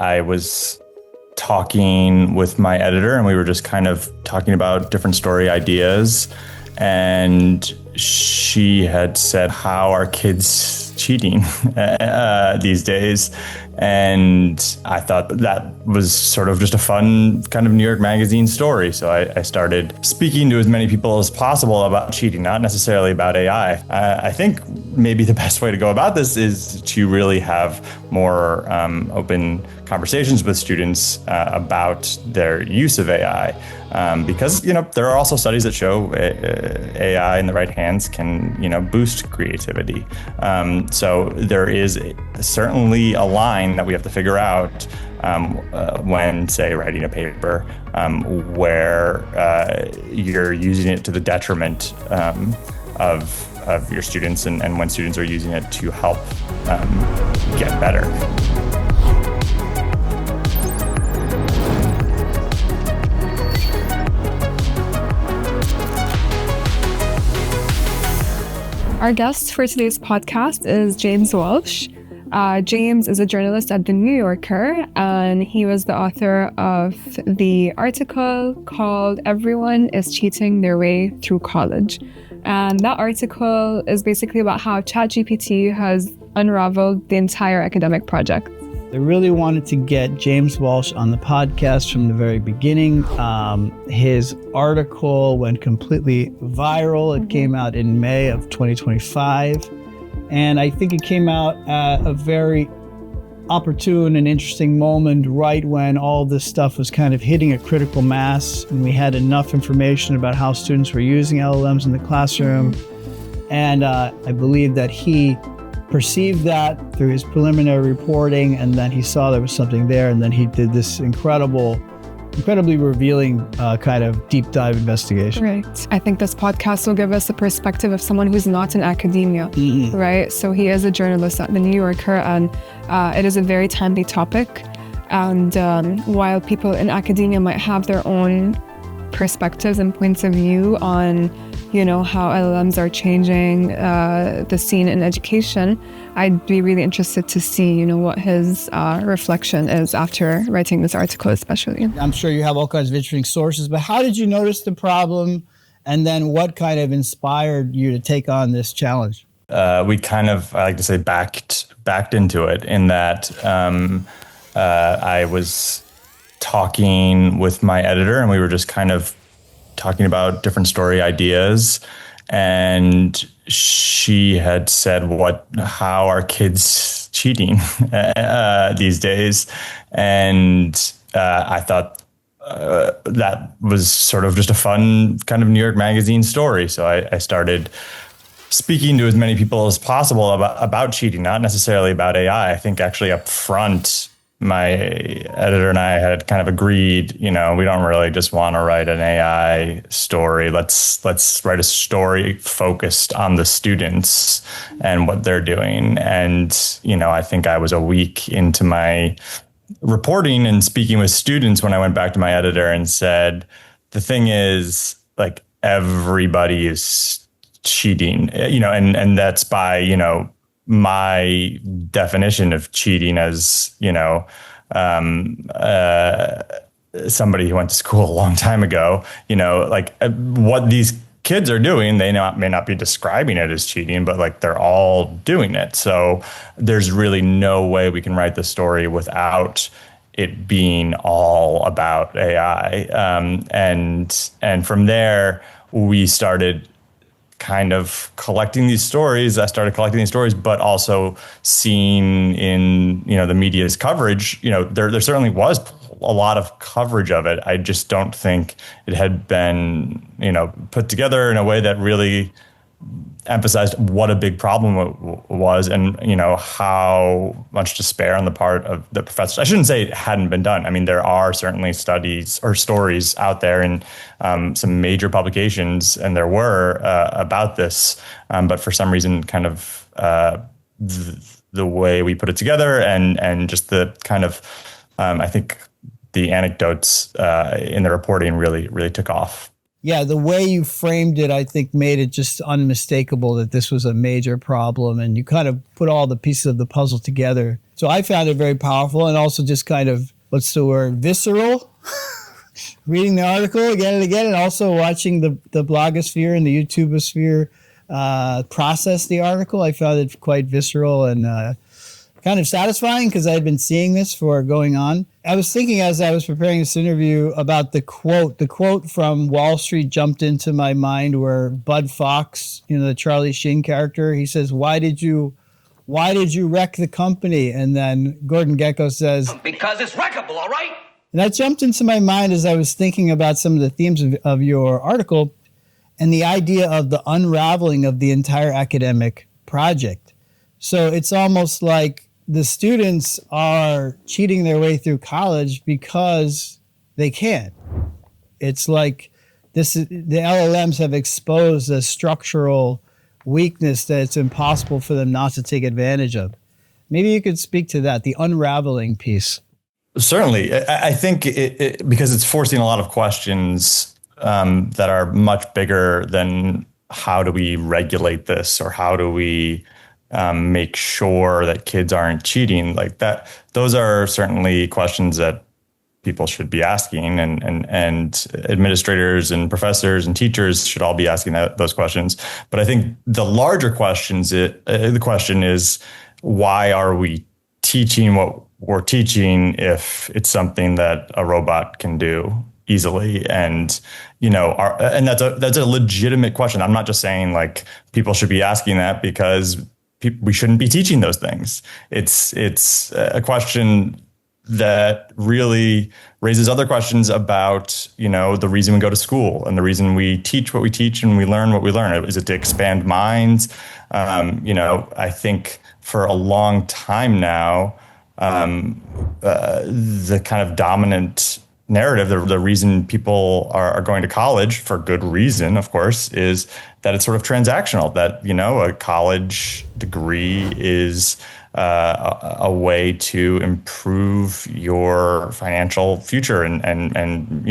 I was talking with my editor, and we were just kind of talking about different story ideas. And she had said, how are kids cheating these days? And I thought that was sort of just a fun kind of New York Magazine story. So I started speaking to as many people as possible about cheating, not necessarily about AI. I think maybe the best way to go about this is to really have more open conversations with students about their use of AI. Because, there are also studies that show AI in the right hands can, boost creativity. So there is certainly a line that we have to figure out when, say, writing a paper where you're using it to the detriment of your students and when students are using it to help get better. Our guest for today's podcast is James Walsh. James is a journalist at The New Yorker, and he was the author of the article called "Everyone is Cheating Their Way Through College." And that article is basically about how ChatGPT has unraveled the entire academic project. I really wanted to get James Walsh on the podcast from the very beginning. His article went completely viral. It came out in May of 2025. And I think it came out at a very opportune and interesting moment, right when all this stuff was kind of hitting a critical mass and we had enough information about how students were using LLMs in the classroom. And I believe that he perceived that through his preliminary reporting, and then he saw there was something there, and then he did this incredibly revealing kind of deep dive investigation. Right. I think this podcast will give us a perspective of someone who's not in academia, right? So he is a journalist at The New Yorker, and it is a very timely topic. And while people in academia might have their own perspectives and points of view on how LLMs are changing the scene in education, I'd be really interested to see, what his reflection is after writing this article, especially. I'm sure you have all kinds of interesting sources, but how did you notice the problem? And then what kind of inspired you to take on this challenge? We kind of, I like to say, backed into it in that I was talking with my editor, and we were just kind of talking about different story ideas, and she had said, how are kids cheating these days? And I thought that was sort of just a fun kind of New York Magazine story. So I started speaking to as many people as possible about cheating, not necessarily about AI. I think actually up front, my editor and I had kind of agreed, we don't really just want to write an AI story. Let's write a story focused on the students and what they're doing. And, I think I was a week into my reporting and speaking with students when I went back to my editor and said, the thing is, like, everybody is cheating, and that's by, my definition of cheating as, somebody who went to school a long time ago, what these kids are doing, they may not be describing it as cheating, but like they're all doing it. So there's really no way we can write the story without it being all about AI. And from there, we started kind of collecting these stories. I started collecting these stories, but also seeing in, the media's coverage, there certainly was a lot of coverage of it. I just don't think it had been, put together in a way that really emphasized what a big problem was and, how much despair on the part of the professors. I shouldn't say it hadn't been done. I mean, there are certainly studies or stories out there in some major publications, and there were about this, but for some reason, kind of the way we put it together and just the kind of, I think the anecdotes in the reporting really took off. Yeah, the way you framed it, I think, made it just unmistakable that this was a major problem, and you kind of put all the pieces of the puzzle together So I found it very powerful and also just kind of, what's the word, visceral. Reading the article again and again, and also watching the blogosphere and the YouTubeosphere process the article. I found it quite visceral and kind of satisfying because I had been seeing this for going on. I was thinking as I was preparing this interview about the quote. The quote from Wall Street jumped into my mind where Bud Fox, the Charlie Sheen character, he says, why did you wreck the company? And then Gordon Gekko says, because it's wreckable, all right? And that jumped into my mind as I was thinking about some of the themes of your article and the idea of the unraveling of the entire academic project. So it's almost like the students are cheating their way through college because they can. It's like the LLMs have exposed a structural weakness that it's impossible for them not to take advantage of. Maybe you could speak to that, the unraveling piece. Certainly. I think because it's forcing a lot of questions that are much bigger than how do we regulate this or how do we make sure that kids aren't cheating like that. Those are certainly questions that people should be asking, and administrators and professors and teachers should all be asking those questions. But I think the larger the question is, why are we teaching what we're teaching if it's something that a robot can do easily? And and that's a legitimate question. I'm not just saying like people should be asking that because we shouldn't be teaching those things. It's a question that really raises other questions about the reason we go to school and the reason we teach what we teach and we learn what we learn. Is it to expand minds? I think for a long time now, the kind of dominant narrative, the reason people are going to college, for good reason, of course, is that it's sort of transactional, that, a college degree is a way to improve your financial future and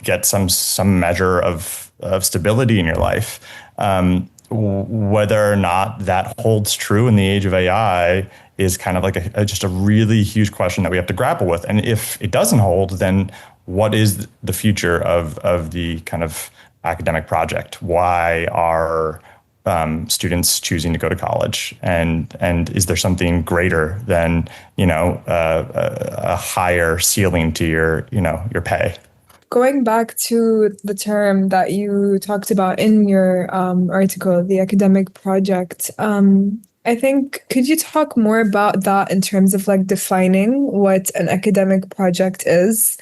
get some measure of stability in your life. Whether or not that holds true in the age of AI is kind of like just a really huge question that we have to grapple with. And if it doesn't hold, then what is the future of the kind of academic project? Why are students choosing to go to college? And is there something greater than a higher ceiling to your pay? Going back to the term that you talked about in your article, the academic project, I think, could you talk more about that in terms of like defining what an academic project is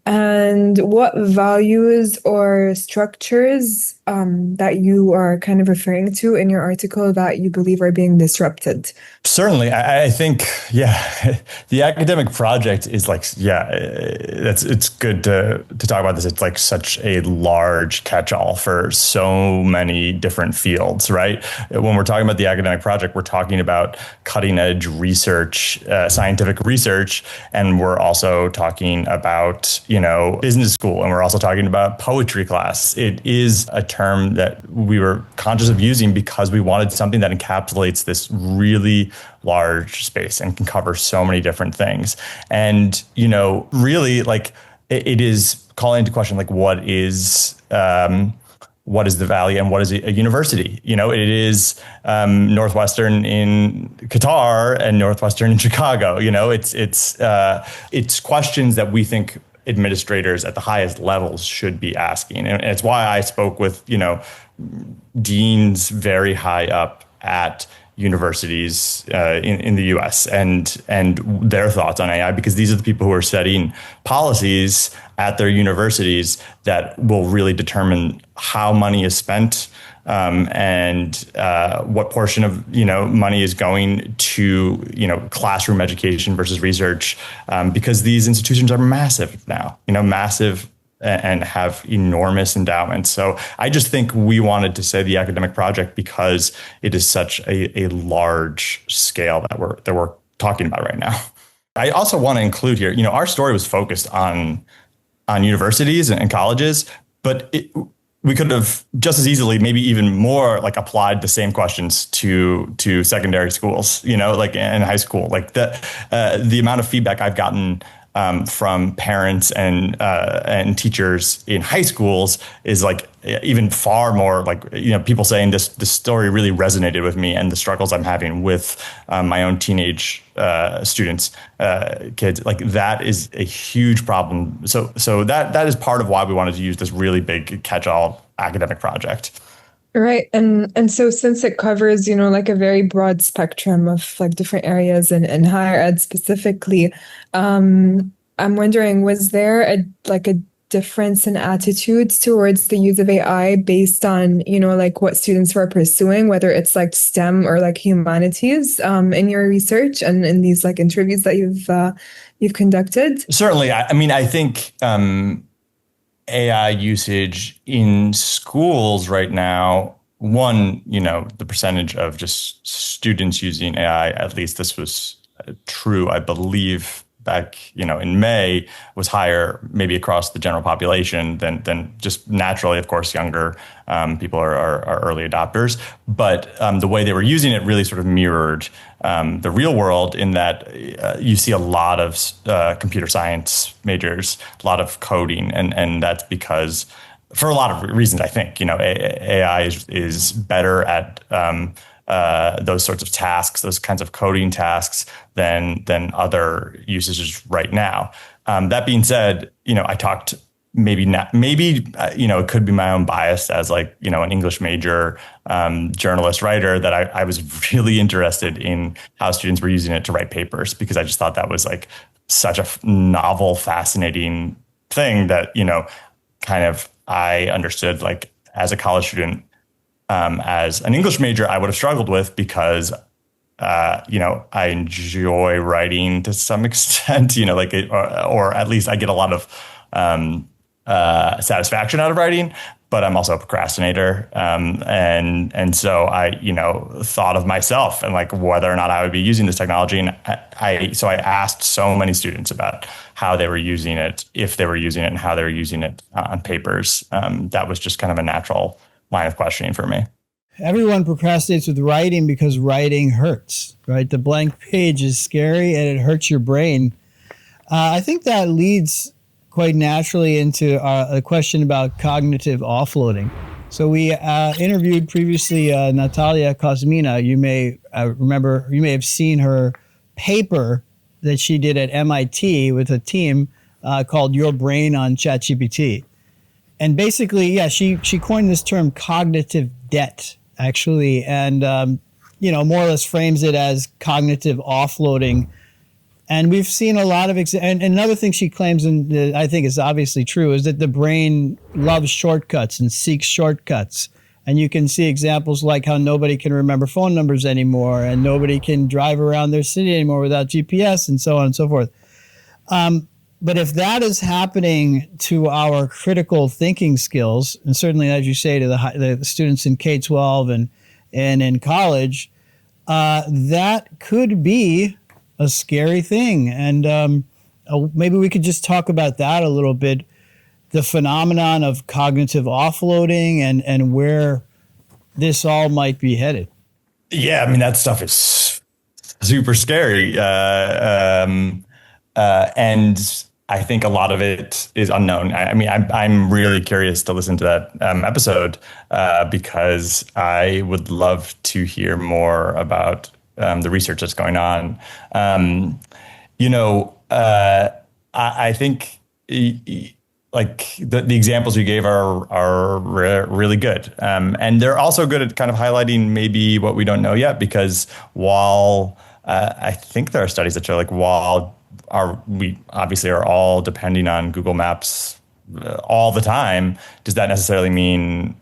and what values or structures that you are kind of referring to in your article that you believe are being disrupted? Certainly. I think, the academic project is like, it's good to talk about this. It's like such a large catch-all for so many different fields, right? When we're talking about the academic project, we're talking about cutting edge research, scientific research, and we're also talking about, business school, and we're also talking about poetry class. It is a term that we were conscious of using because we wanted something that encapsulates this really large space and can cover so many different things. And, really like it is calling into question, like what is the value and what is a university? It is Northwestern in Qatar and Northwestern in Chicago. It's questions that we think administrators at the highest levels should be asking. And it's why I spoke with, deans very high up at universities in the US and their thoughts on AI, because these are the people who are setting policies at their universities that will really determine how money is spent and what portion of money is going to classroom education versus research, because these institutions are massive now, massive and have enormous endowments. So I just think we wanted to say the academic project because it is such a large scale that we're talking about right now. I also want to include here, our story was focused on universities and colleges, but we could have just as easily, maybe even more, like applied the same questions to secondary schools, like in high school. Like the amount of feedback I've gotten from parents and teachers in high schools is like even far more like, people saying this story really resonated with me, and the struggles I'm having with my own teenage students, kids, like that is a huge problem. So that is part of why we wanted to use this really big catch-all academic project. Right. And so since it covers, like a very broad spectrum of like different areas and higher ed specifically, I'm wondering, was there a difference in attitudes towards the use of AI based on, like what students were pursuing, whether it's like STEM or like humanities, in your research and in these like interviews that you've conducted? Certainly. I think AI usage in schools right now, one, the percentage of just students using AI, at least this was true, I believe, back, in May, was higher maybe across the general population than just naturally, of course, younger people are early adopters. But the way they were using it really sort of mirrored the real world, in that you see a lot of computer science majors, a lot of coding, and that's because, for a lot of reasons, I think, AI is better at those sorts of tasks, those kinds of coding tasks than other usages right now. That being said, I talked maybe it could be my own bias as like, an English major journalist writer, that I was really interested in how students were using it to write papers, because I just thought that was like such a novel, fascinating thing that, kind of I understood, like as a college student, as an English major, I would have struggled with, because, I enjoy writing to some extent, or at least I get a lot of satisfaction out of writing, but I'm also a procrastinator. And so I, thought of myself and like whether or not I would be using this technology. And so I asked so many students about how they were using it, if they were using it, and how they were using it on papers. That was just kind of a natural line of questioning for me. Everyone procrastinates with writing because writing hurts, right? The blank page is scary and it hurts your brain. I think that leads quite naturally into a question about cognitive offloading. So we interviewed previously Natalia Kosmina. You may remember, you may have seen her paper that she did at MIT with a team called Your Brain on ChatGPT. And basically, yeah, she coined this term cognitive debt, actually, and more or less frames it as cognitive offloading. And we've seen a lot of and another thing she claims, and I think is obviously true, is that the brain loves shortcuts and seeks shortcuts. And you can see examples like how nobody can remember phone numbers anymore, and nobody can drive around their city anymore without GPS, and so on and so forth. But if that is happening to our critical thinking skills, and certainly, as you say, to the students in K-12 and in college, that could be a scary thing. And maybe we could just talk about that a little bit, the phenomenon of cognitive offloading and where this all might be headed. Yeah, that stuff is super scary. And I think a lot of it is unknown. I'm really curious to listen to that episode because I would love to hear more about the research that's going on. I think like the examples you gave are really good. And they're also good at kind of highlighting maybe what we don't know yet, because while I think there are studies that show like while we obviously are all depending on Google Maps all the time, does that necessarily mean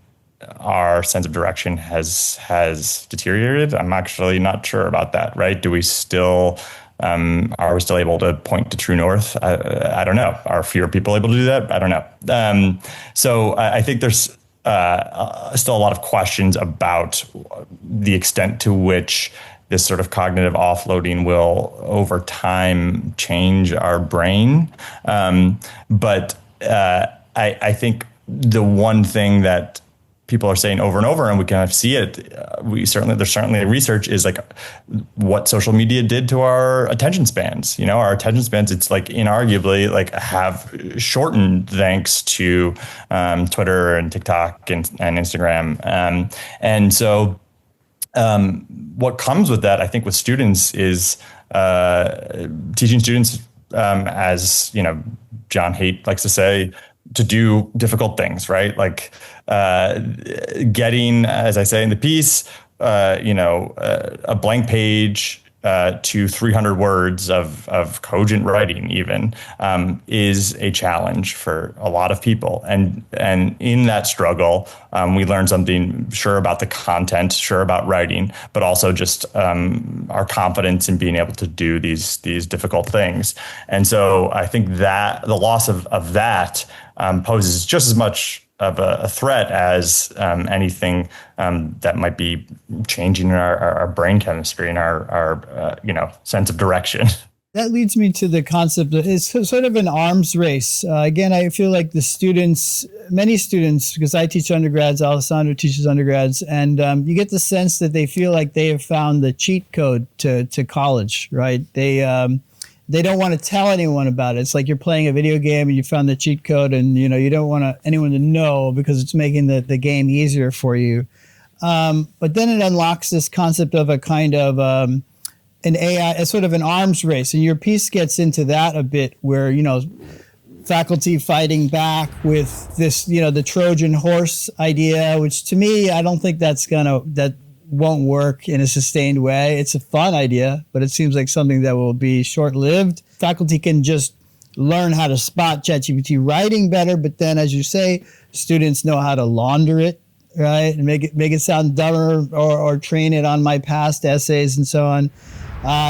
our sense of direction has deteriorated? I'm actually not sure about that, right? Do we still, are we still able to point to true north? I don't know. Are fewer people able to do that? I don't know. So I think there's still a lot of questions about the extent to which this sort of cognitive offloading will over time change our brain. But I think the one thing that people are saying over and over, and we kind of see it. There's certainly research is like what social media did to our attention spans. Our attention spans, it's like inarguably like have shortened thanks to Twitter and TikTok and Instagram. And so what comes with that, I think, with students is teaching students, as John Haidt likes to say, to do difficult things, right? Like getting, as I say in the piece, a blank page to 300 words of cogent writing even is a challenge for a lot of people. And in that struggle, we learn something, sure, about the content, sure, about writing, but also just our confidence in being able to do these difficult things. And so I think that the loss of that poses just as much of a threat as anything that might be changing our brain chemistry and our sense of direction. That leads me to the concept of it's sort of an arms race. Again, I feel like many students, because I teach undergrads, Alessandra teaches undergrads, and you get the sense that they feel like they have found the cheat code to college, right? They don't want to tell anyone about it. It's like you're playing a video game and you found the cheat code, and you don't want anyone to know because it's making the game easier for you. But then it unlocks this concept of a kind of an AI, a sort of an arms race, and your piece gets into that a bit, where faculty fighting back with this, the Trojan horse idea, which to me, I don't think that won't work in a sustained way. It's a fun idea, but it seems like something that will be short-lived. Faculty can just learn how to spot ChatGPT writing better, but then, as you say, students know how to launder it, right, and make it sound dumber, or train it on my past essays and so on.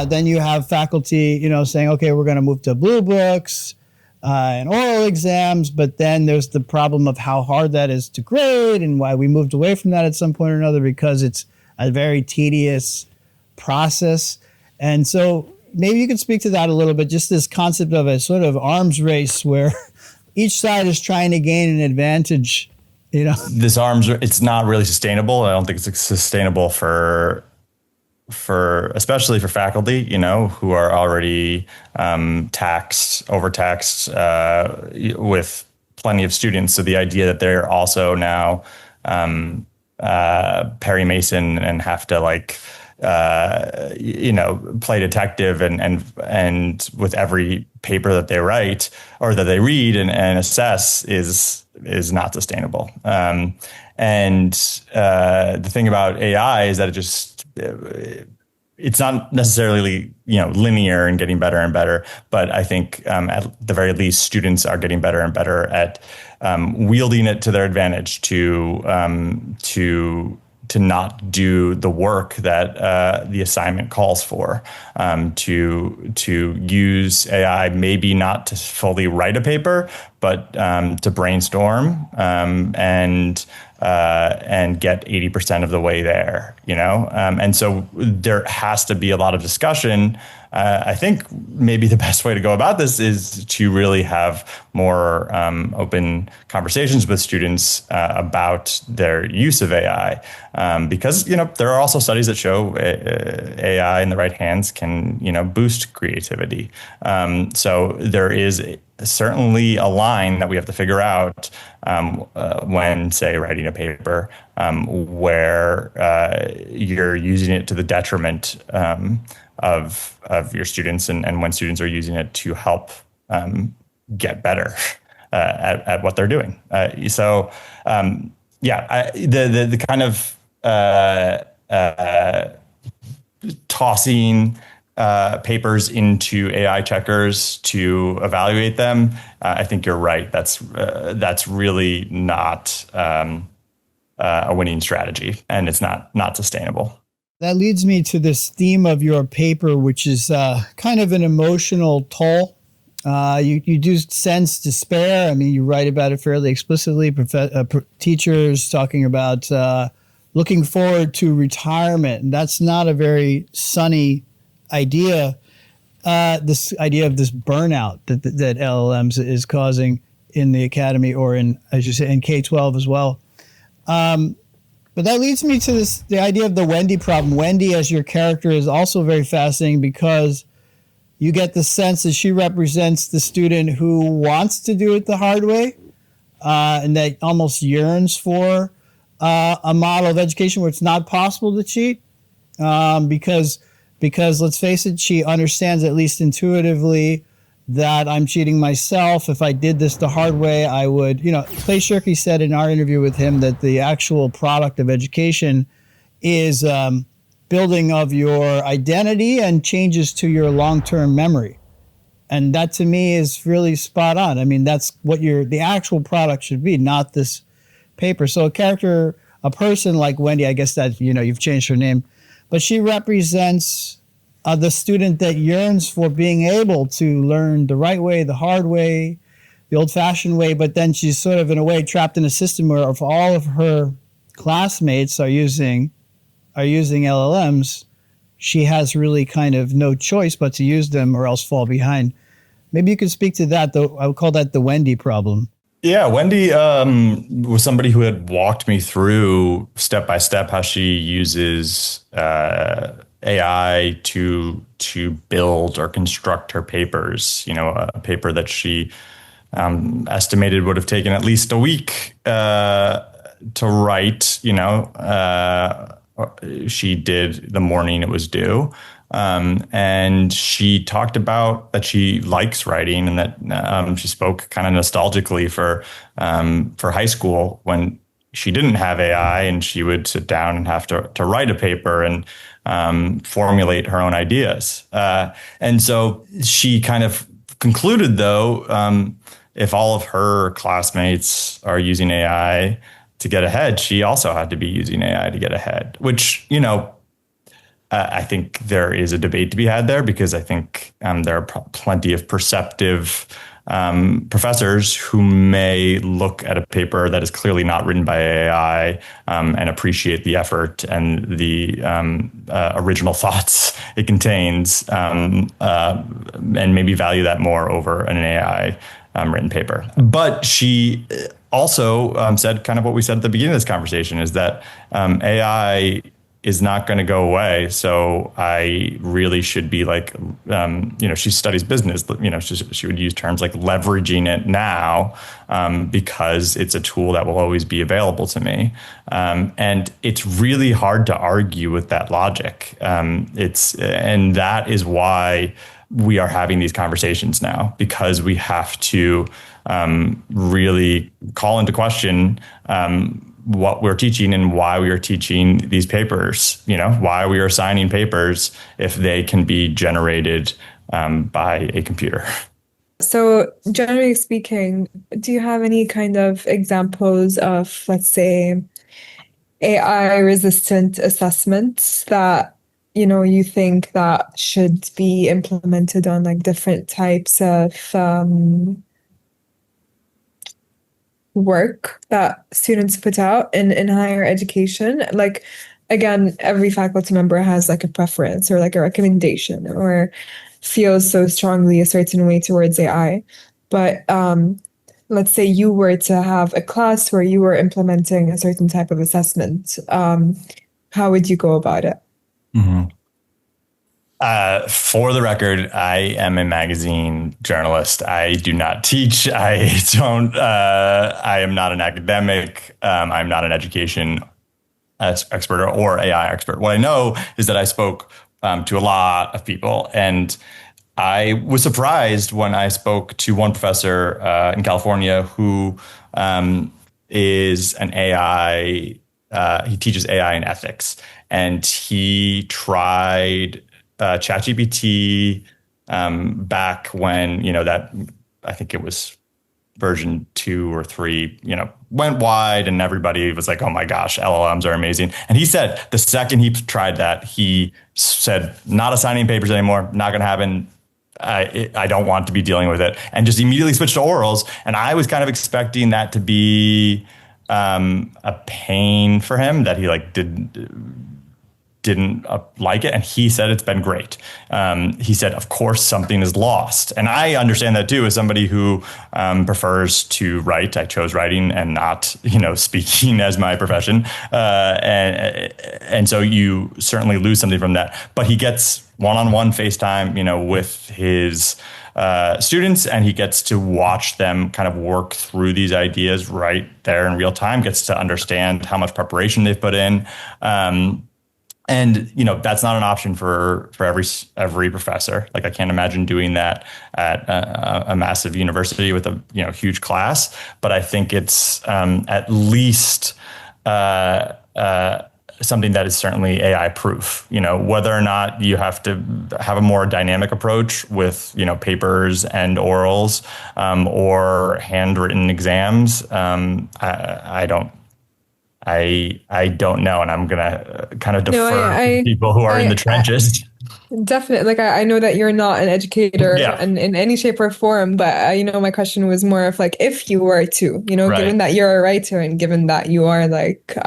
Then you have faculty, saying, okay, we're going to move to blue books and oral exams, but then there's the problem of how hard that is to grade and why we moved away from that at some point or another, because it's a very tedious process. And so maybe you could speak to that a little bit, just this concept of a sort of arms race where each side is trying to gain an advantage. This it's not really sustainable. I don't think it's sustainable for especially for faculty, who are already overtaxed with plenty of students. So the idea that they're also now Perry Mason and have to play detective and with every paper that they write or that they read and assess is not sustainable. And the thing about AI is that it's not necessarily linear and getting better and better, but I think at the very least students are getting better and better at wielding it to their advantage to not do the work that the assignment calls for, to use AI maybe not to fully write a paper, but to brainstorm and get 80% of the way there, and so there has to be a lot of discussion. I think maybe the best way to go about this is to really have more open conversations with students about their use of AI, because there are also studies that show AI in the right hands can boost creativity. So there is certainly a line that we have to figure out when, say, writing a paper where you're using it to the detriment of your students, and when students are using it to help get better at what they're doing. The kind of tossing papers into AI checkers to evaluate them, I think you're right. That's really not a winning strategy, and it's not sustainable. That leads me to this theme of your paper, which is kind of an emotional toll. You do sense despair. I mean, you write about it fairly explicitly. Teachers talking about looking forward to retirement, and that's not a very sunny idea. This idea of this burnout that LLMs is causing. in the academy or in, as you say, in K-12 as well. But that leads me to the idea of the Wendy problem. Wendy, as your character, is also very fascinating because you get the sense that she represents the student who wants to do it the hard way, and that almost yearns for a model of education where it's not possible to cheat, because let's face it, she understands at least intuitively that I'm cheating myself. If I did this the hard way, I would, Clay Shirky said in our interview with him that the actual product of education is building of your identity and changes to your long-term memory. And that to me is really spot on. I mean, that's what the actual product should be, not this paper. So a person like Wendy, I guess that, you've changed her name, but she represents the student that yearns for being able to learn the right way, the hard way, the old-fashioned way, but then she's sort of, in a way, trapped in a system where if all of her classmates are using LLMs, she has really kind of no choice but to use them or else fall behind. Maybe you could speak to that, though. I would call that the Wendy problem. Yeah, Wendy was somebody who had walked me through step by step how she uses AI to build or construct her papers. A paper that she estimated would have taken at least a week to write. She did the morning it was due. And she talked about that she likes writing and that she spoke kind of nostalgically for high school when she didn't have AI and she would sit down and have to write a paper and formulate her own ideas. And so she kind of concluded, though, if all of her classmates are using AI to get ahead, she also had to be using AI to get ahead, which, I think there is a debate to be had there because I think there are plenty of perceptive professors who may look at a paper that is clearly not written by AI and appreciate the effort and the original thoughts it contains and maybe value that more over an AI written paper. But she also said kind of what we said at the beginning of this conversation is that AI is not going to go away. So I really should be like, she studies business, she would use terms like leveraging it now because it's a tool that will always be available to me. And it's really hard to argue with that logic. And that is why we are having these conversations now, because we have to really call into question what we're teaching and why we are teaching these papers, why we are assigning papers if they can be generated by a computer. So generally speaking, do you have any kind of examples of, let's say, AI resistant assessments that, you think that should be implemented on like different types of work that students put out in higher education? Like, again, every faculty member has like a preference or like a recommendation or feels so strongly a certain way towards AI. But let's say you were to have a class where you were implementing a certain type of assessment. How would you go about it? Mm-hmm. For the record, I am a magazine journalist. I do not teach. I am not an academic. I'm not an education expert or AI expert. What I know is that I spoke to a lot of people, and I was surprised when I spoke to one professor in California who is an AI. He teaches AI and ethics, and he tried ChatGPT back when, that I think it was version 2 or 3, went wide and everybody was like, oh my gosh, LLMs are amazing. And he said the second he tried that, he said, not assigning papers anymore, not going to happen. I don't want to be dealing with it, and just immediately switched to orals. And I was kind of expecting that to be a pain for him, that he like did didn't like it, and he said it's been great. He said, of course, something is lost, and I understand that too. As somebody who prefers to write, I chose writing and not, speaking as my profession, and so you certainly lose something from that. But he gets one-on-one FaceTime, with his students, and he gets to watch them kind of work through these ideas right there in real time, gets to understand how much preparation they've put in. And, that's not an option for every professor. Like, I can't imagine doing that at a massive university with a, huge class. But I think it's at least something that is certainly AI proof. Whether or not you have to have a more dynamic approach with, papers and orals or handwritten exams, I don't know, and I'm gonna kind of defer to people who are in the trenches. Definitely. Like, I know that you're not an educator in any shape or form, but my question was more of like, if you were to, Right. given that you're a writer and given that you are like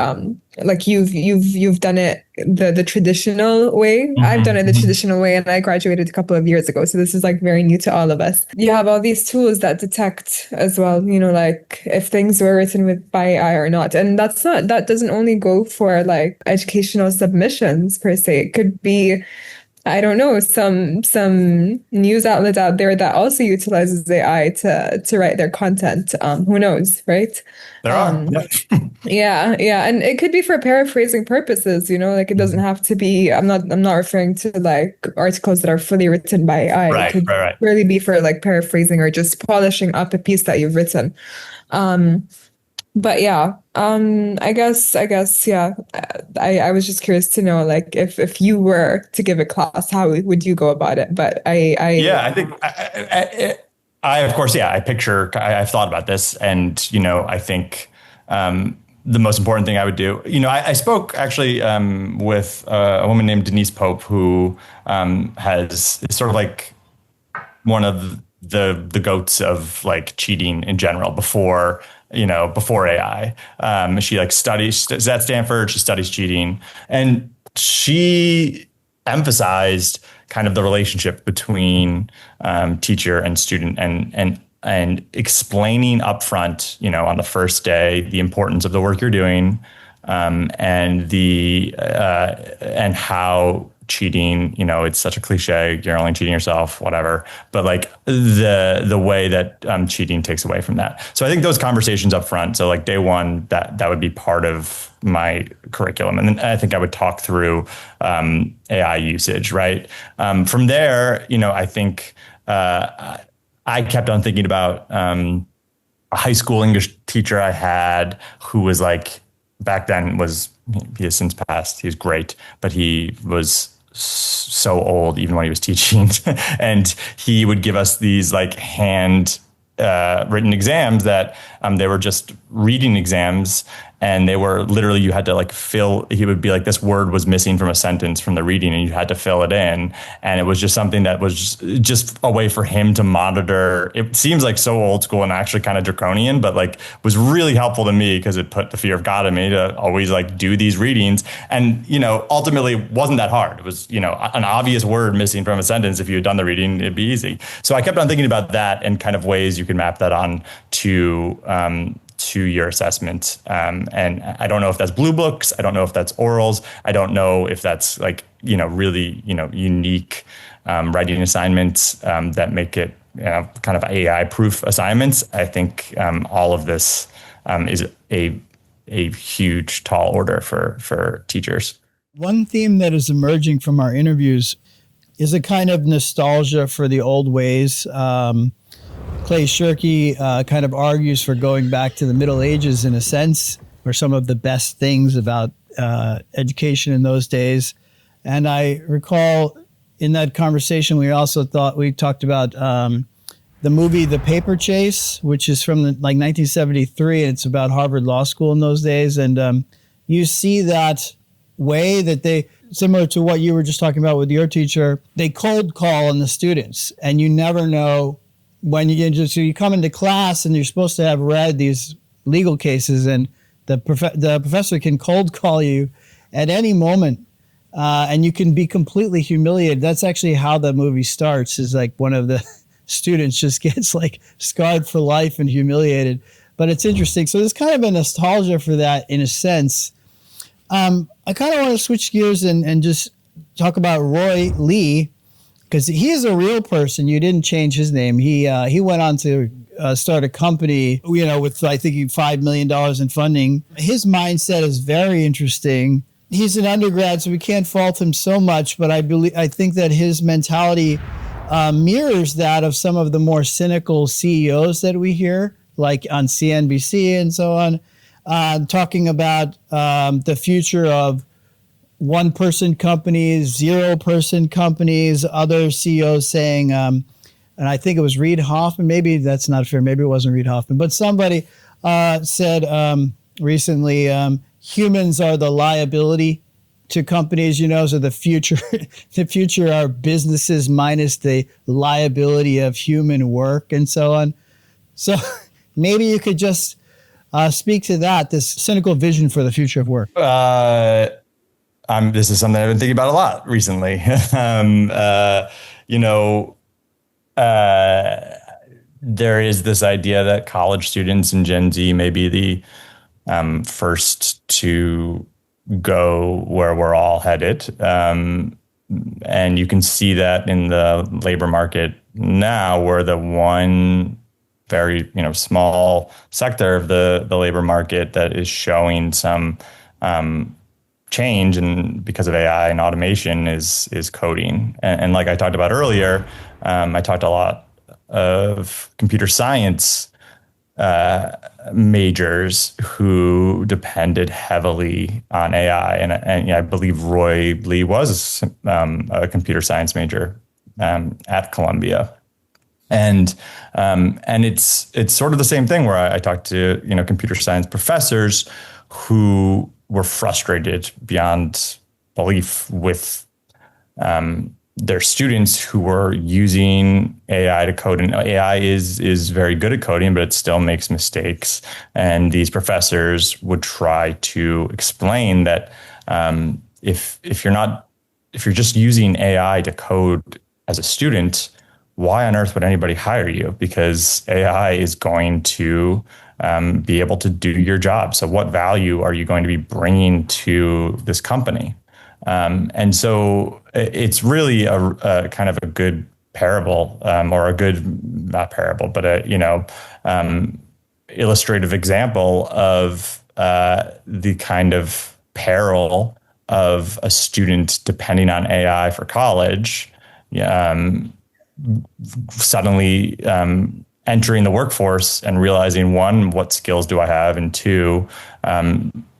you've done it the traditional way. Mm-hmm. I've done it the traditional way, and I graduated a couple of years ago, so this is like very new to all of us. You have all these tools that detect as well, like if things were written by AI or not, and that doesn't only go for like educational submissions per se. It could be, I don't know, some news outlet out there that also utilizes AI to write their content. Who knows, right? There are. Yeah. And it could be for paraphrasing purposes, like it doesn't have to be, I'm not referring to like articles that are fully written by AI. Right, it could really be for like paraphrasing or just polishing up a piece that you've written. But yeah, I guess, yeah. I was just curious to know, like, if you were to give a class, how would you go about it? But I think I of course, I picture, I've thought about this, and I think the most important thing I would do, I spoke actually with a woman named Denise Pope, who is sort of like one of the goats of like cheating in general before AI. She studies at Stanford, she studies cheating, and she emphasized kind of the relationship between teacher and student, and explaining upfront, on the first day, the importance of the work you're doing, and how cheating, it's such a cliche, you're only cheating yourself, whatever, but like the way that cheating takes away from that. So I think those conversations up front, so like day one, that would be part of my curriculum. And then I think I would talk through AI usage, right? From there, I think I kept on thinking about a high school English teacher I had who was like, back then he has since passed, he's great, but he was so old even when he was teaching. And he would give us these like hand written exams that they were just reading exams, and they were literally, you had to like he would be like, this word was missing from a sentence from the reading, and you had to fill it in. And it was just something that was just a way for him to monitor. It seems like so old school and actually kind of draconian, but like was really helpful to me because it put the fear of God in me to always like do these readings. And, ultimately it wasn't that hard. It was, an obvious word missing from a sentence. If you had done the reading, it'd be easy. So I kept on thinking about that and kind of ways you can map that on to your assessment. And I don't know if that's blue books. I don't know if that's orals. I don't know if that's like, really, unique writing assignments that make it kind of AI proof assignments. I think all of this is a huge tall order for teachers. One theme that is emerging from our interviews is a kind of nostalgia for the old ways. Clay Shirky kind of argues for going back to the Middle Ages in a sense, were some of the best things about education in those days. And I recall in that conversation, we talked about the movie The Paper Chase, which is from like 1973, and it's about Harvard Law School in those days. And you see that way that they, similar to what you were just talking about with your teacher, they cold call on the students, and you never know when so you come into class and you're supposed to have read these legal cases, and the professor can cold call you at any moment and you can be completely humiliated. That's actually how the movie starts, is like one of the students just gets like scarred for life and humiliated. But it's interesting. So there's kind of a nostalgia for that in a sense. I kind of want to switch gears and just talk about Roy Lee, because he is a real person. You didn't change his name. He went on to start a company, with I think $5 million in funding. His mindset is very interesting. He's an undergrad, so we can't fault him so much. But I think that his mentality mirrors that of some of the more cynical CEOs that we hear, like on CNBC and so on, talking about the future of one-person companies, zero-person companies, other CEOs saying, and I think it was Reid Hoffman, maybe that's not fair, maybe it wasn't Reid Hoffman, but somebody said recently, humans are the liability to companies, so the future are businesses minus the liability of human work and so on. So maybe you could just speak to that, this cynical vision for the future of work. This is something I've been thinking about a lot recently. There is this idea that college students and Gen Z may be the first to go where we're all headed. And you can see that in the labor market now, where the one very small sector of the labor market that is showing some change, and because of AI and automation, is coding. And like I talked about earlier, I talked a lot of computer science majors who depended heavily on AI, and I believe Roy Lee was a computer science major at Columbia. And it's sort of the same thing where I talked to computer science professors who were frustrated beyond belief with their students who were using AI to code. And AI is very good at coding, but it still makes mistakes. And these professors would try to explain that if you're just using AI to code as a student, why on earth would anybody hire you? Because AI is going to be able to do your job. So what value are you going to be bringing to this company? And so it's really a kind of a good parable, or a good, not parable, but illustrative example of the kind of peril of a student depending on AI for college, suddenly entering the workforce and realizing, one, what skills do I have? And two,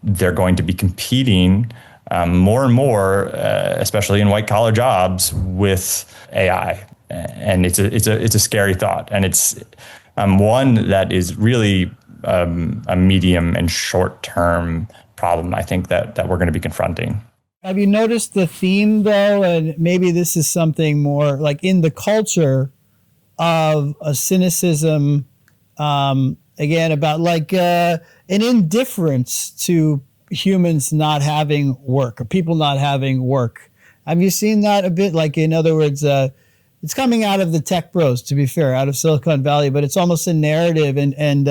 they're going to be competing more and more, especially in white collar jobs, with AI. And it's a scary thought. And it's one that is really a medium and short term problem, I think, that we're going to be confronting. Have you noticed the theme, though, and maybe this is something more like in the culture of a cynicism, again, about like an indifference to humans not having work, or people not having work? Have you seen that a bit? Like, in other words, it's coming out of the tech bros, to be fair, out of Silicon Valley, but it's almost a narrative. And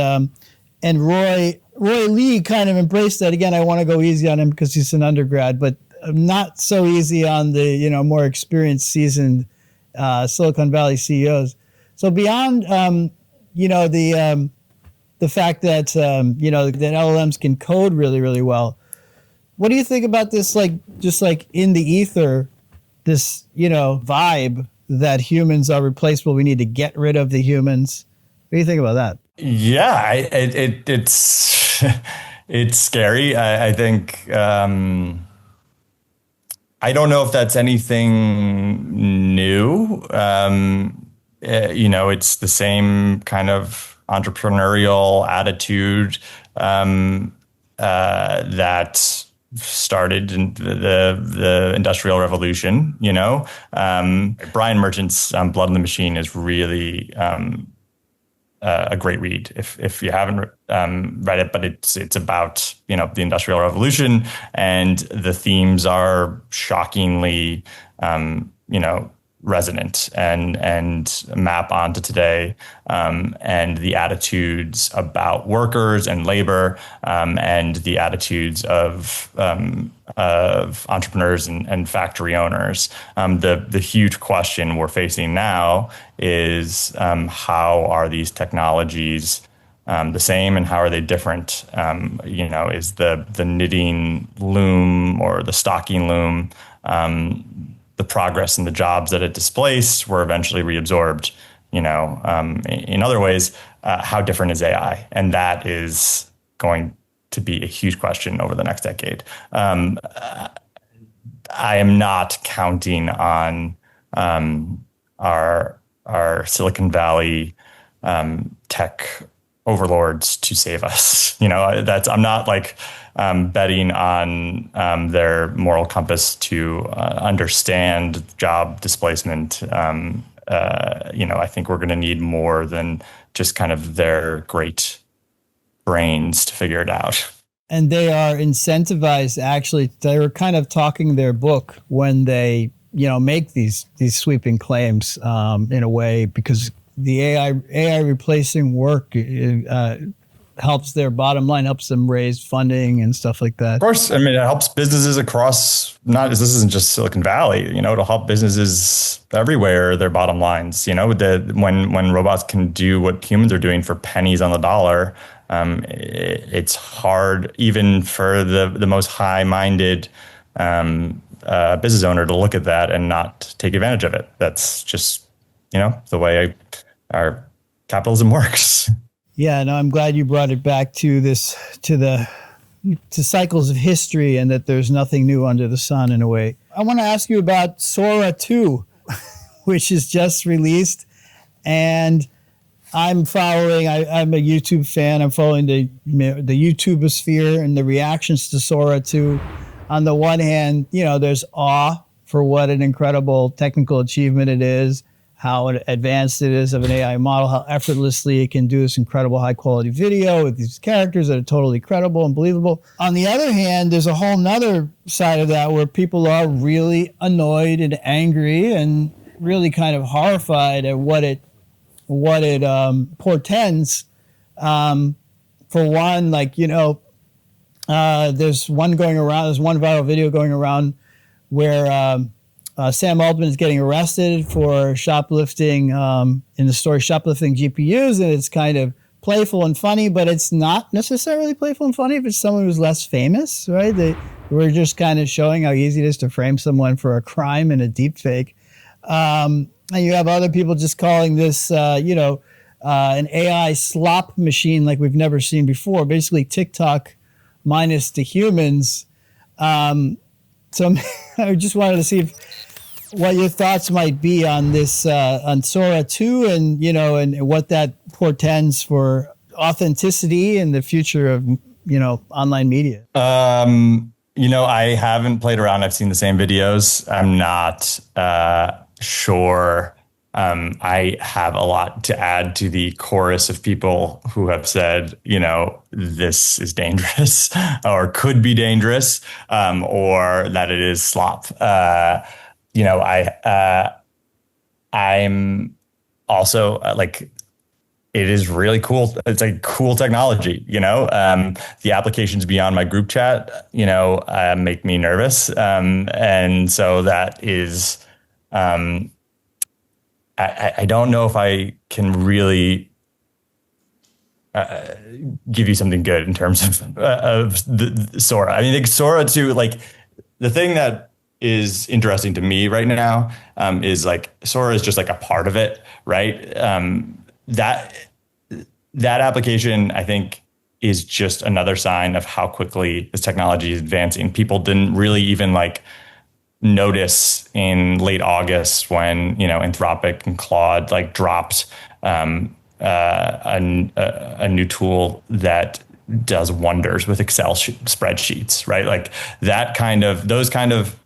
Roy Lee kind of embraced that. Again, I want to go easy on him because he's an undergrad, but not so easy on the more experienced, seasoned Silicon Valley CEOs. So beyond the fact that that LLMs can code really, really well, what do you think about this? Like, just like in the ether, this vibe that humans are replaceable. We need to get rid of the humans. What do you think about that? Yeah, it's it's scary. I think. I don't know if that's anything new. It's the same kind of entrepreneurial attitude that started in the Industrial Revolution. Brian Merchant's Blood in the Machine is really a great read if you haven't read it. But it's about, you know, the Industrial Revolution, and the themes are shockingly, you know, resonant and map onto today, and the attitudes about workers and labor, and the attitudes of entrepreneurs and factory owners. The huge question we're facing now is, how are these technologies the same, and how are they different? You know, is the knitting loom or the stocking loom, the progress and the jobs that it displaced were eventually reabsorbed, you know, in other ways. How different is AI? And that is going to be a huge question over the next decade. I am not counting on our Silicon Valley tech overlords to save us. You know, I'm not like betting on their moral compass to understand job displacement. You know, I think we're going to need more than just kind of their great brains to figure it out. And they are incentivized. Actually, they were kind of talking their book when they, you know, make these sweeping claims, in a way, because the AI replacing work helps their bottom line, helps them raise funding and stuff like that. Of course, I mean, it helps businesses across. This isn't just Silicon Valley. You know, it'll help businesses everywhere. Their bottom lines. You know, when robots can do what humans are doing for pennies on the dollar, it's hard even for the most high-minded business owner to look at that and not take advantage of it. That's just, you know, the way our capitalism works. Yeah, no, I'm glad you brought it back to this, to cycles of history, and that there's nothing new under the sun in a way. I want to ask you about Sora 2, which is just released, and I'm a YouTube fan. I'm following the YouTubosphere and the reactions to Sora 2. On the one hand, you know, there's awe for what an incredible technical achievement it is, how advanced it is of an AI model, how effortlessly it can do this incredible high quality video with these characters that are totally credible and believable. On the other hand, there's a whole nother side of that where people are really annoyed and angry and really kind of horrified at what it portends. For one, like, you know, there's one viral video going around where Sam Altman is getting arrested for shoplifting, in the story, shoplifting GPUs, and it's kind of playful and funny, but it's not necessarily playful and funny if it's someone who's less famous, right? We're just kind of showing how easy it is to frame someone for a crime in a deep fake. And you have other people just calling this, an AI slop machine like we've never seen before, basically TikTok minus the humans. So I just wanted to see what your thoughts might be on this, on Sora 2, and, you know, and what that portends for authenticity and the future of, you know, online media. You know, I haven't played around. I've seen the same videos. I'm not sure. I have a lot to add to the chorus of people who have said, you know, this is dangerous or could be dangerous, or that it is slop. You know, I'm also like, it is really cool. It's a cool technology, you know. The applications beyond my group chat, you know, make me nervous. And so that is, I don't know if I can really give you something good in terms of the Sora. I mean, like Sora 2, like the thing that is interesting to me right now is like Sora is just like a part of it, right? That application, I think, is just another sign of how quickly this technology is advancing. People didn't really even like notice in late August when, you know, Anthropic and Claude like dropped a new tool that does wonders with Excel spreadsheets, right? Like those kind of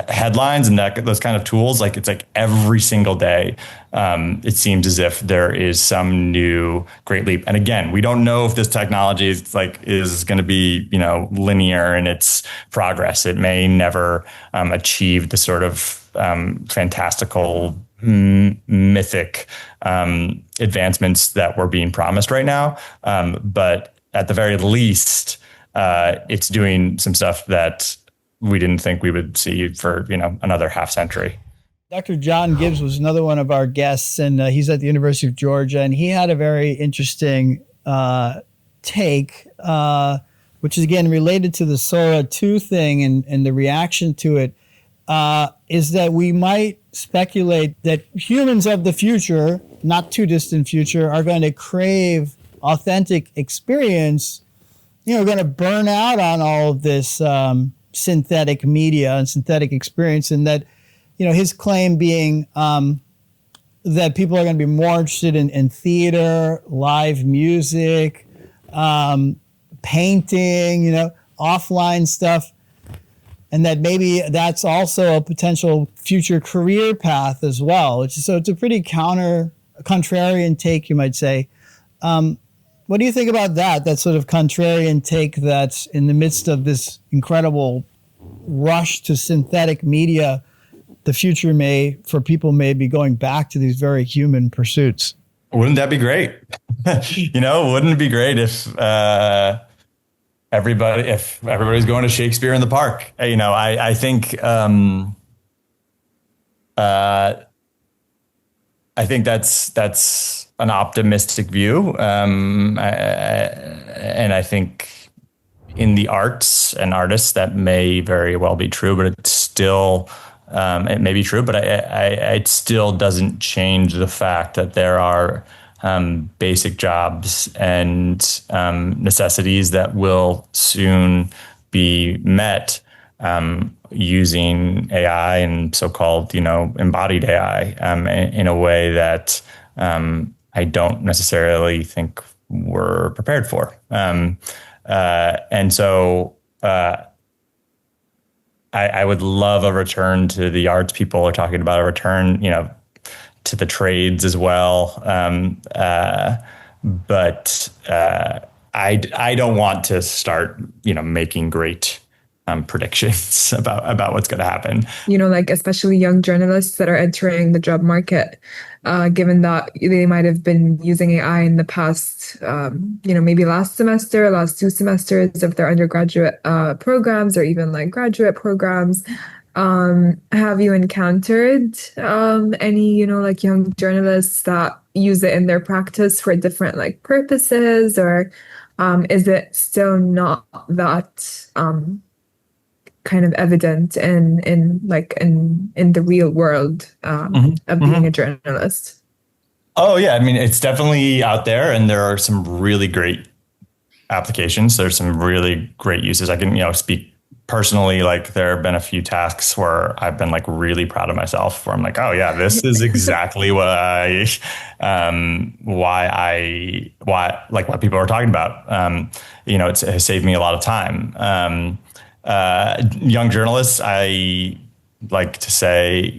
headlines and those kind of tools, like it's like every single day, it seems as if there is some new great leap. And again, we don't know if this technology is going to be, linear in its progress. It may never achieve the sort of fantastical, mythic advancements that we're being promised right now. But at the very least, it's doing some stuff that we didn't think we would see for, another half century. Dr. John Gibbs was another one of our guests, and he's at the University of Georgia, and he had a very interesting take, which is again related to the Sora 2 thing and the reaction to it, is that we might speculate that humans of the future, not too distant future, are going to crave authentic experience. We're going to burn out on all of this synthetic media and synthetic experience, and that, his claim being that people are going to be more interested in theater, live music, painting, offline stuff, and that maybe that's also a potential future career path as well. So it's a pretty contrarian take, you might say. What do you think about that sort of contrarian take that's in the midst of this incredible rush to synthetic media? The future for people may be going back to these very human pursuits. Wouldn't that be great? Wouldn't it be great if everybody's going to Shakespeare in the Park? I think that's an optimistic view, and I think in the arts and artists that may very well be true, but it's still it may be true, but it still doesn't change the fact that there are basic jobs and necessities that will soon be met using AI and so-called, embodied AI in a way that I don't necessarily think we're prepared for. And so I would love a return to the arts. People are talking about a return, to the trades as well. But I don't want to start, making great predictions about what's going to happen. Especially young journalists that are entering the job market, given that they might have been using AI in the past, maybe last 2 semesters of their undergraduate programs or even graduate programs. Have you encountered any, young journalists that use it in their practice for different purposes, or is it still not that kind of evident in the real world of being a journalist? Oh yeah, I mean, it's definitely out there, and there are some really great applications. There's some really great uses. I can speak personally. There have been a few tasks where I've been really proud of myself, where I'm oh yeah, this is exactly what what people are talking about. It has saved me a lot of time. Young journalists, I like to say,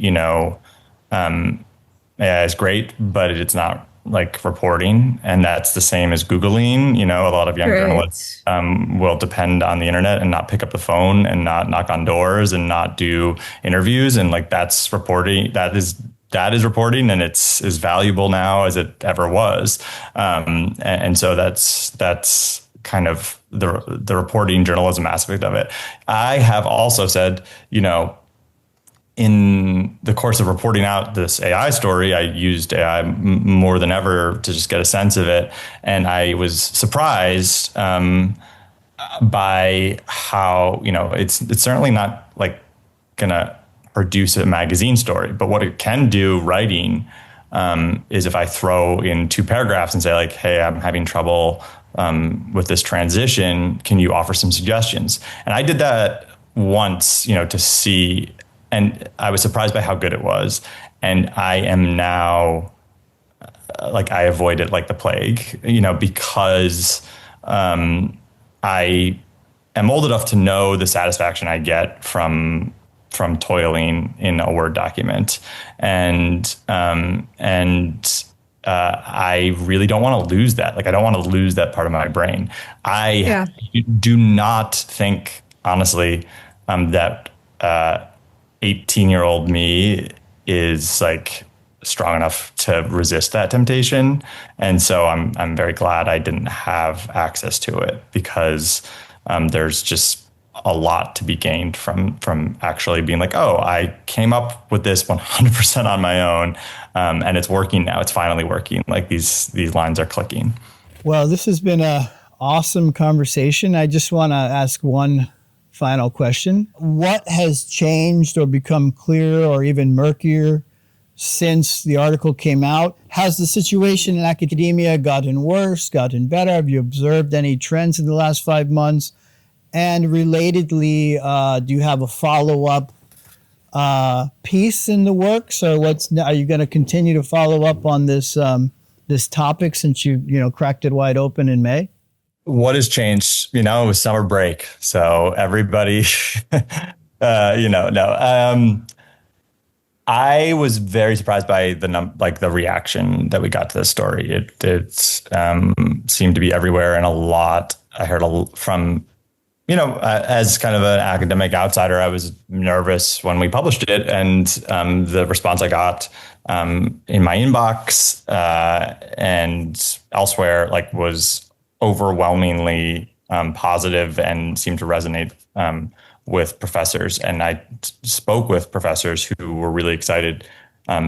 AI is great, but it's not reporting. And that's the same as Googling. A lot of young journalists will depend on the internet and not pick up the phone and not knock on doors and not do interviews. And that's reporting. That is reporting, and it's as valuable now as it ever was. And so that's kind of the reporting journalism aspect of it. I have also said, in the course of reporting out this AI story, I used AI more than ever to just get a sense of it. And I was surprised by how, it's certainly not going to produce a magazine story, but what it can do writing is if I throw in 2 paragraphs and say hey, I'm having trouble with this transition, can you offer some suggestions? And I did that once, to see, and I was surprised by how good it was. And I am now, I avoid it like the plague, because I am old enough to know the satisfaction I get from toiling in a Word document, and I really don't want to lose that. Like, I don't want to lose that part of my brain. I do not think, honestly, that 18-year-old me is like strong enough to resist that temptation. And so I'm very glad I didn't have access to it, because there's just a lot to be gained from actually being like, oh, I came up with this 100% on my own, and it's working now. It's finally working. Like, these lines are clicking. Well, this has been a awesome conversation. I just want to ask one final question. What has changed or become clearer or even murkier since the article came out? Has the situation in academia gotten worse, gotten better? Have you observed any trends in the last 5 months? And relatedly, do you have a follow-up piece in the works, or are you going to continue to follow up on this topic since you cracked it wide open in May? What has changed? It was summer break, so everybody, no. I was very surprised by the reaction that we got to this story. It seemed to be everywhere, and a lot. I heard from. As kind of an academic outsider, I was nervous when we published it, and the response I got in my inbox and elsewhere, was overwhelmingly positive and seemed to resonate with professors. And I spoke with professors who were really excited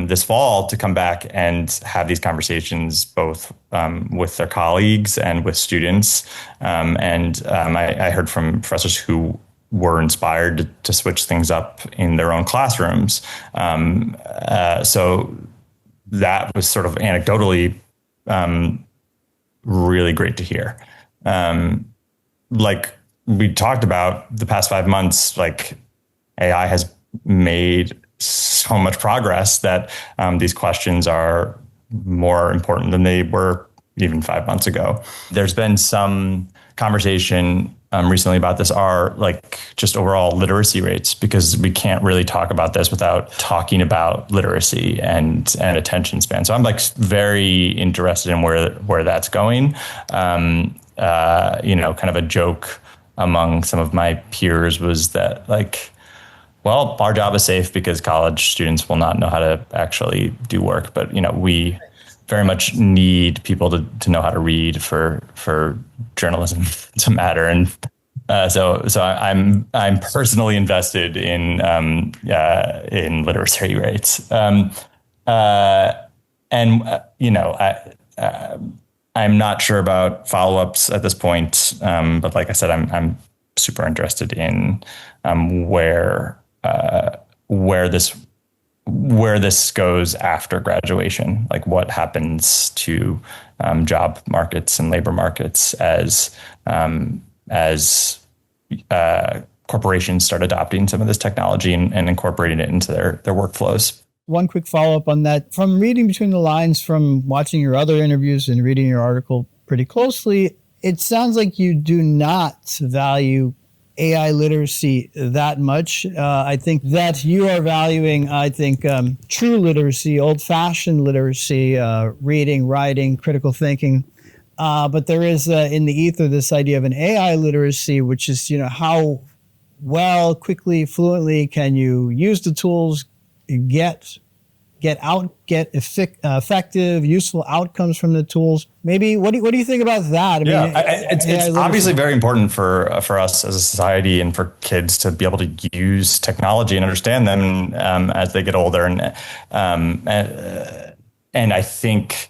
this fall to come back and have these conversations, both with their colleagues and with students. I heard from professors who were inspired to switch things up in their own classrooms. So that was sort of anecdotally really great to hear. Like we talked about the past 5 months, like AI has made so much progress that these questions are more important than they were even 5 months ago. There's been some conversation recently about this, are just overall literacy rates, because we can't really talk about this without talking about literacy and attention span. So I'm very interested in where that's going. Kind of a joke among some of my peers was that well, our job is safe because college students will not know how to actually do work. But, we very much need people to know how to read for journalism to matter. And so I'm personally invested in literacy rates. I'm not sure about follow-ups at this point. But like I said, I'm super interested in where this goes after graduation, what happens to job markets and labor markets as corporations start adopting some of this technology and incorporating it into their workflows. One quick follow-up on that. From reading between the lines, from watching your other interviews and reading your article pretty closely, it sounds like you do not value AI literacy that much. I think that you are valuing, true literacy, old-fashioned literacy, reading, writing, critical thinking. But there is in the ether this idea of an AI literacy, which is, how well, quickly, fluently can you use the tools, get effective, useful outcomes from the tools. Maybe what do you think about that? It's obviously very important for us as a society and for kids to be able to use technology and understand them as they get older. And I think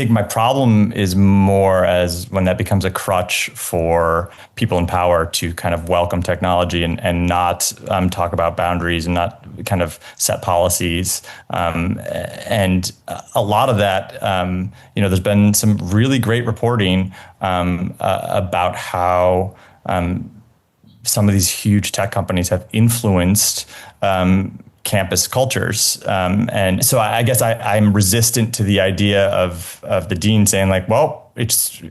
my problem is more as when that becomes a crutch for people in power to kind of welcome technology and not talk about boundaries and not kind of set policies. And a lot of that, there's been some really great reporting about how some of these huge tech companies have influenced campus cultures. And so I guess I'm resistant to the idea of the dean saying well, it's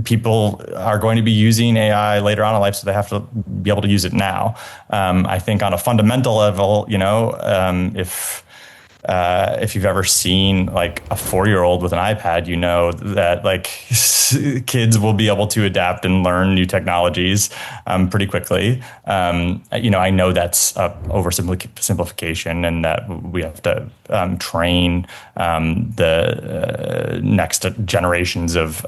people are going to be using AI later on in life, so they have to be able to use it now. I think on a fundamental level, if you've ever seen like a 4-year-old with an iPad, you know that like kids will be able to adapt and learn new technologies pretty quickly. I know that's oversimplification, and that we have to train the next generations of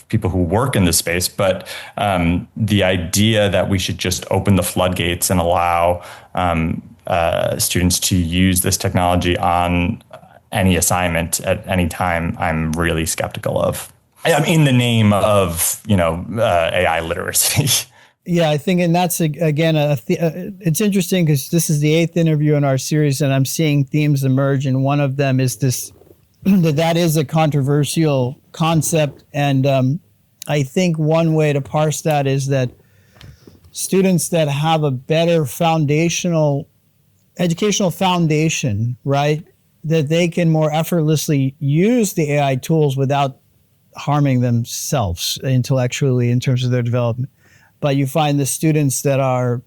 people who work in this space. But the idea that we should just open the floodgates and allow students to use this technology on any assignment at any time, I'm really skeptical of. In the name of, AI literacy. Yeah, I think, and that's again, it's interesting because this is the 8th interview in our series, and I'm seeing themes emerge, and one of them is this, that is a controversial concept, and I think one way to parse that is that students that have a better educational foundation, right, that they can more effortlessly use the AI tools without harming themselves intellectually in terms of their development. But you find the students that are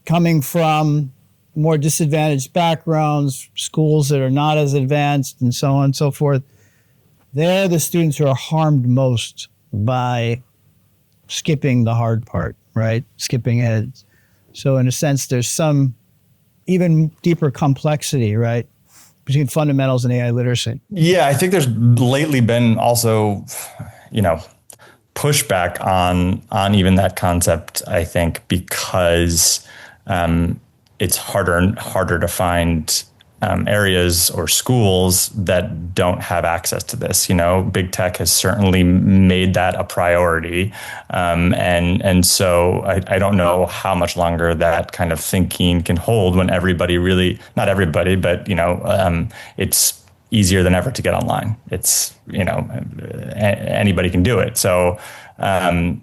coming from more disadvantaged backgrounds, schools that are not as advanced, and so on and so forth, they're the students who are harmed most by skipping the hard part, right? Skipping ahead. So in a sense, there's some even deeper complexity, right, between fundamentals and AI literacy. Yeah, I think there's lately been also, pushback on even that concept, I think, because it's harder and harder to find areas or schools that don't have access to this. Big tech has certainly made that a priority. And so I don't know how much longer that kind of thinking can hold when everybody really, not everybody, but, it's easier than ever to get online. It's, anybody can do it. So, and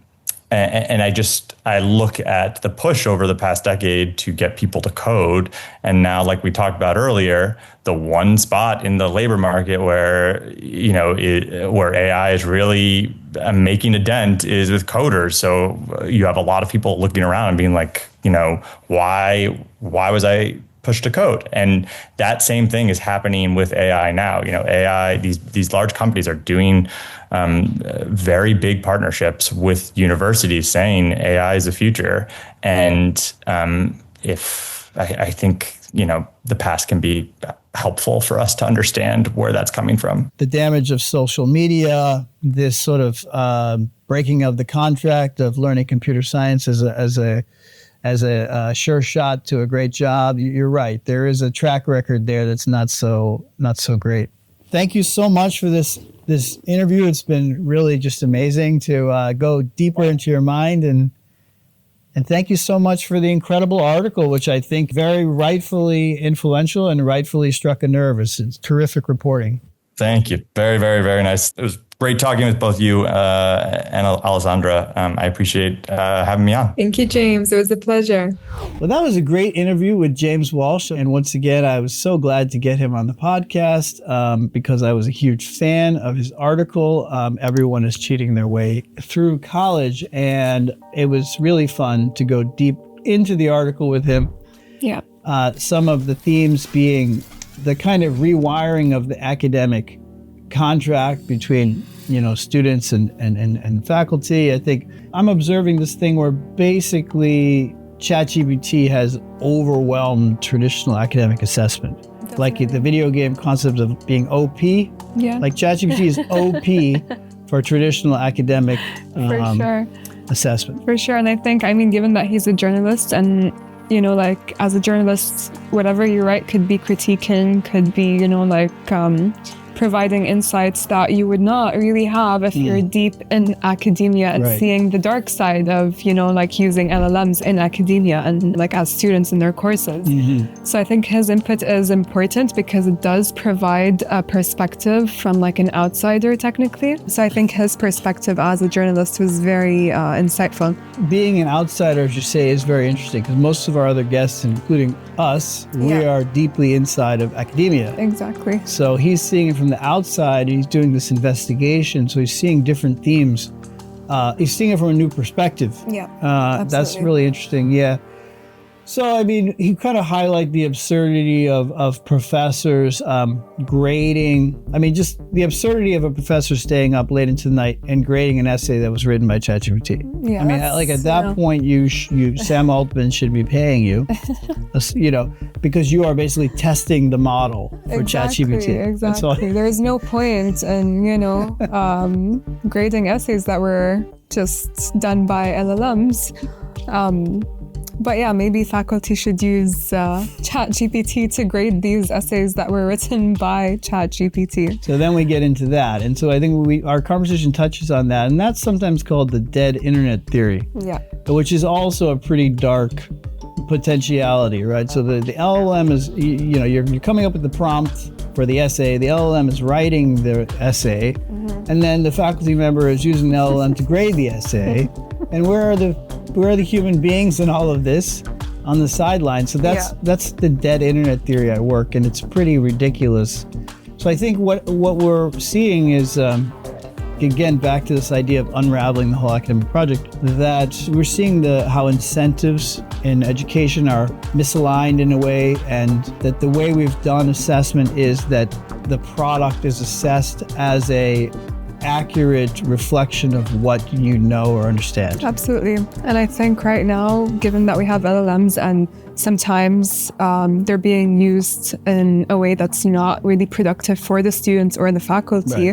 I look at the push over the past decade to get people to code. And now, like we talked about earlier, the one spot in the labor market where, where AI is really making a dent is with coders. So you have a lot of people looking around and being like, why was I pushed to code? And that same thing is happening with AI now. AI, these large companies are doing very big partnerships with universities saying AI is the future. And if I think, the past can be helpful for us to understand where that's coming from. The damage of social media, this sort of breaking of the contract of learning computer science as a sure shot to a great job. You're right. There is a track record there that's not so great. Thank you so much for this interview. It's been really just amazing to go deeper into your mind, and thank you so much for the incredible article, which I think very rightfully influential and rightfully struck a nerve. It's terrific reporting. Thank you. Very, very, very nice. It was great talking with both you and Alessandra. I appreciate having me on. Thank you, James. It was a pleasure. Well, that was a great interview with James Walsh. And once again, I was so glad to get him on the podcast because I was a huge fan of his article, Everyone is Cheating Their Way Through College. And it was really fun to go deep into the article with him. Yeah. Some of the themes being the kind of rewiring of the academic contract between students and faculty. I think I'm observing this thing where basically ChatGPT has overwhelmed traditional academic assessment. Definitely. Like the video game concept of being OP. Yeah. Like ChatGPT is OP for traditional academic assessment. For sure. And I think, given that he's a journalist and as a journalist, whatever you write could be critiquing, could be, providing insights that you would not really have if you're deep in academia and seeing the dark side of, using LLMs in academia and as students in their courses. Mm-hmm. So I think his input is important because it does provide a perspective from an outsider technically. So I think his perspective as a journalist was very insightful. Being an outsider, as you say, is very interesting because most of our other guests, including us, we are deeply inside of academia. Exactly. So he's seeing it from the outside. He's doing this investigation, so he's seeing different themes. He's seeing it from a new perspective. Yeah, that's absolutely. really interesting. Yeah. So, I mean, he kind of highlight the absurdity of professors grading. I mean, just the absurdity of a professor staying up late into the night and grading an essay that was written by ChatGPT. Yeah, I mean, like at that point, you Sam Altman should be paying you, because you are basically testing the model for ChatGPT. Exactly. There's no point in grading essays that were just done by LLMs. But yeah, maybe faculty should use ChatGPT to grade these essays that were written by ChatGPT. So then we get into that. And so I think our conversation touches on that. And that's sometimes called the dead internet theory. Yeah. Which is also a pretty dark potentiality, right? So the LLM is, you're coming up with the prompt for the essay. The LLM is writing the essay. Mm-hmm. And then the faculty member is using the LLM to grade the essay. And where are the human beings in all of this on the sidelines? So that's the dead internet theory at work, and it's pretty ridiculous. So I think what we're seeing is, again, back to this idea of unraveling the whole academic project, that we're seeing how incentives in education are misaligned in a way, and that the way we've done assessment is that the product is assessed as a accurate reflection of what you know or understand. Absolutely. And I think right now, given that we have LLMs and sometimes they're being used in a way that's not really productive for the students or the faculty,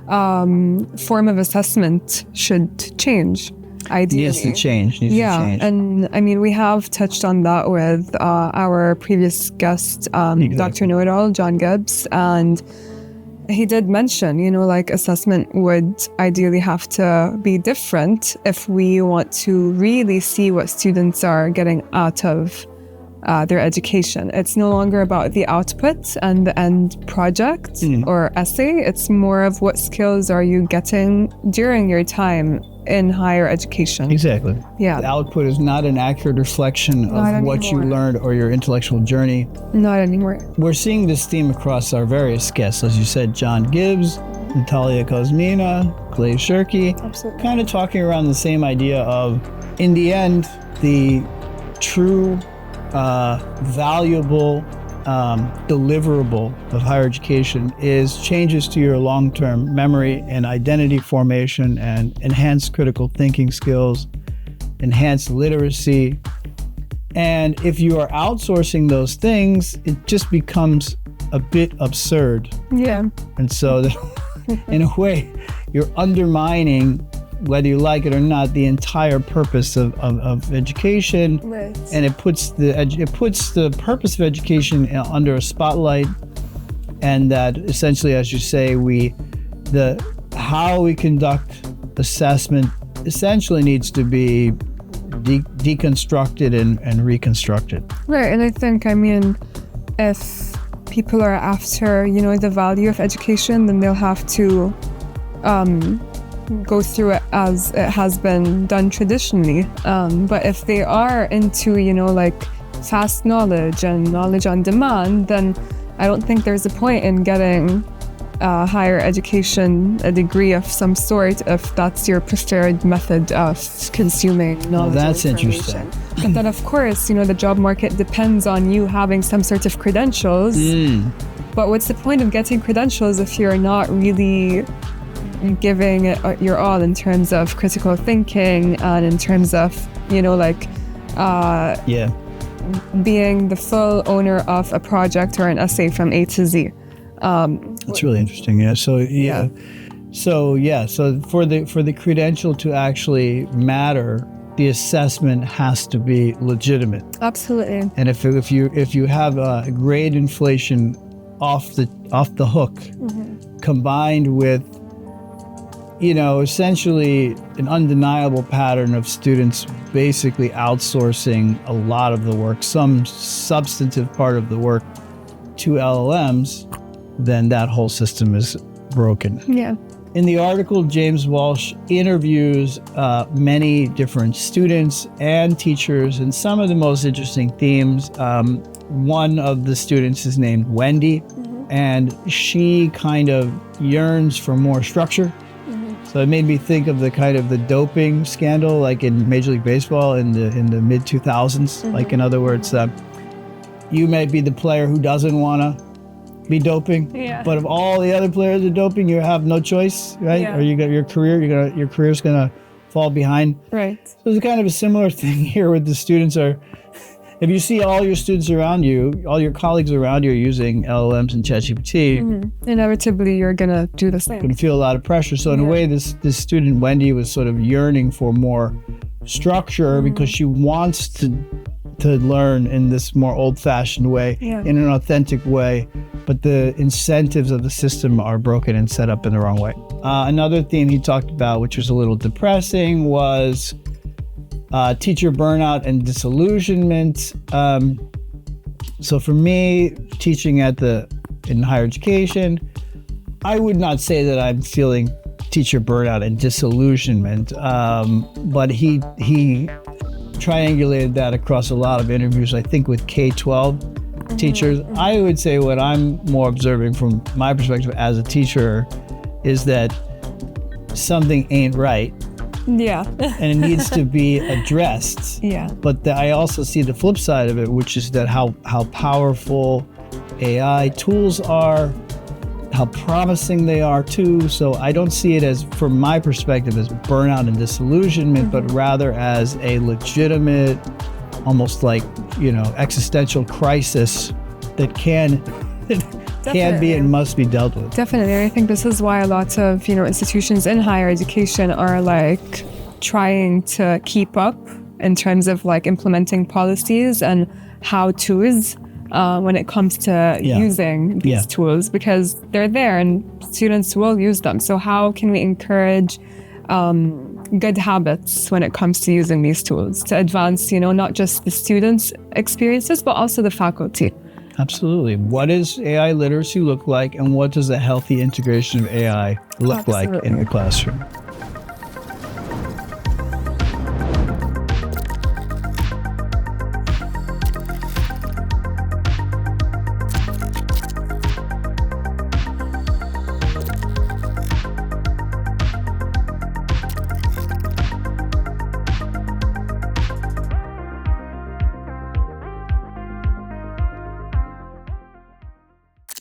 right. Form of assessment should change. Ideally. Needs to change. And I mean, we have touched on that with our previous guest, exactly. Dr. Know-it-all, John Gibbs, and he did mention, assessment would ideally have to be different if we want to really see what students are getting out of their education. It's no longer about the output and the end project or essay. It's more of what skills are you getting during your time in higher education. Exactly. Yeah. The output is not an accurate reflection of what you learned or your intellectual journey. Not anymore. We're seeing this theme across our various guests. As you said, John Gibbs, Natalia Kuzmina, Clay Shirky. Absolutely. Kind of talking around the same idea of, in the end, the true, valuable, deliverable of higher education is changes to your long-term memory and identity formation and enhanced critical thinking skills, enhanced literacy. And if you are outsourcing those things, it just becomes a bit absurd. Yeah. And so in a way, you're undermining, whether you like it or not, the entire purpose of education, right. And it puts the purpose of education under a spotlight, and that essentially, as you say, how we conduct assessment essentially needs to be deconstructed and reconstructed. Right, and I think, if people are after, the value of education, then they'll have to go through it as it has been done traditionally. But if they are into, fast knowledge and knowledge on demand, then I don't think there's a point in getting higher education, a degree of some sort, if that's your preferred method of consuming knowledge. Well, that's interesting. But then, of course, the job market depends on you having some sort of credentials. But what's the point of getting credentials if you're not really giving it your all in terms of critical thinking and in terms of, being the full owner of a project or an essay from A to Z. That's really interesting. Yeah. So for the credential to actually matter, the assessment has to be legitimate. Absolutely. And if you have a grade inflation off the hook, combined with essentially an undeniable pattern of students basically outsourcing a lot of the work, some substantive part of the work, to LLMs, then that whole system is broken. Yeah. In the article, James Walsh interviews many different students and teachers, and some of the most interesting themes. One of the students is named Wendy. and she kind of yearns for more structure. So it made me think of the doping scandal, like in Major League Baseball in the mid 2000s. Like, in other words, you may be the player who doesn't want to be doping, but if all the other players are doping, you have no choice, right? Yeah. Or you got your career's gonna fall behind. Right. So it's kind of a similar thing here with the students. If you see all your students around you, all your colleagues around you are using LLMs and ChatGPT, Inevitably, you're going to do the same. you can feel a lot of pressure. So in a way, this student, Wendy, was sort of yearning for more structure because she wants to learn in this more old-fashioned way, in an authentic way, but the incentives of the system are broken and set up in the wrong way. Another theme he talked about, which was a little depressing, was teacher burnout and disillusionment. So for me, teaching in higher education, I would not say that I'm feeling teacher burnout and disillusionment, but he triangulated that across a lot of interviews, I think, with K-12 teachers. I would say what I'm more observing from my perspective as a teacher is that something ain't right. Yeah. And it needs to be addressed. Yeah. But I also see the flip side of it, which is that how powerful AI tools are, how promising they are too. So I don't see it as, from my perspective, as burnout and disillusionment, but rather as a legitimate, almost like, existential crisis that can be and must be dealt with. Definitely. I think this is why a lot of, institutions in higher education are like trying to keep up in terms of like implementing policies and how-tos when it comes to using these tools, because they're there and students will use them. So how can we encourage good habits when it comes to using these tools to advance, not just the students' experiences, but also the faculty? Absolutely. What does AI literacy look like, and what does a healthy integration of AI look like in the classroom?